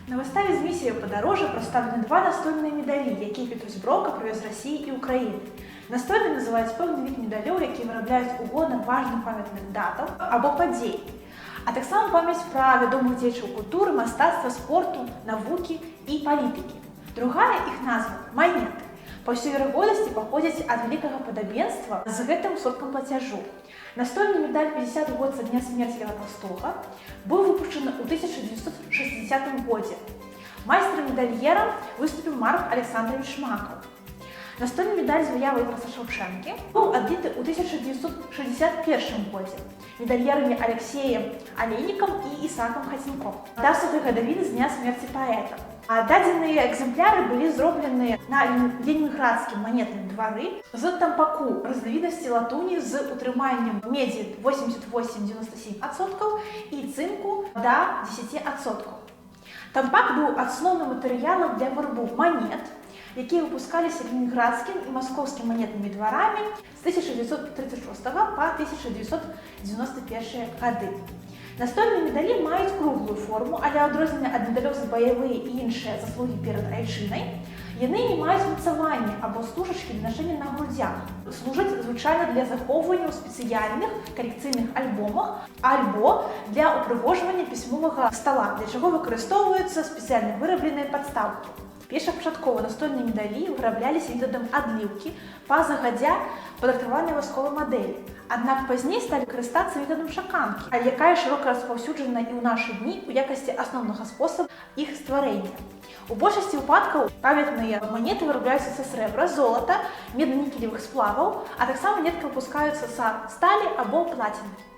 На выставе з місією падарожжа прадстаўлены два настольныя медалі, якія Петрусь Броўка прывёз з Расіі і Ўкраіны. Настольны называюць пэўны від медалёў, якія вырабляюць у год важных памятных датаў або падзей, а таксама памяць пра вядомых дзеячаў культуры, мастацтва, спорту, навукі і палітыкі. Другая іх назва манеты. Па ўсёй верагоднасці паходзяць ад вялікага падабенства з гэтым сродкам плацяжу. Настольны медаль 50 год са дня смерці Льва Толстога быў выпушчаны ў 1960 годзе. Майстрам-медальерам выступіў Марк Александрович Шмакаў. Настольны медаль з выявай Тараса Шаўчэнкі быў адліты ў 1961 годзе медальерамі Алексеем Алейнікам і Ісаакам Хацінком да 100-й гадавіны з дня смерці паэта. Дадзеныя экземпляры былі зроблены на ленінградскім манетным двары з тампаку разнавіднасці латуні з утрыманнем медзі 88-97% і цынку да 10%. Тампак быў асноўным матэрыялам для вырабу манет, якія выпускаліся ленінградскім і маскоўскім манетнымі дварамі з 1936 па 1991 гады. Настольныя медалі маюць круглую форму, але адрозненне ад медалёў за баявыя і іншыя заслугі перад айчынай, яны не маюць мацавання або стужачкі для нашэння на грудзях. Служаць звычайна для захоўвання ў спецыяльных калекцыйных альбомах альбо для ўпрыгожвання пісьмовага стала, для чаго выкарыстоўваюцца спецыяльна вырабленыя падстаўкі. Першапачаткова настольныя медалі вырабляліся методам адліўкі па загадзя падрыхтаванай вайсковай мадэлі. Аднак пазней сталі карыстацца методам чаканкі, якая шырока распаўсюджана і ў нашы дні ў якасці асноўнага спосабу іх стварэння. У большасці выпадкаў памятныя манеты вырабляюцца са срэбра, золата, медна-нікелевых сплаваў, а таксама нетка выпускаюцца са сталі або плаціны.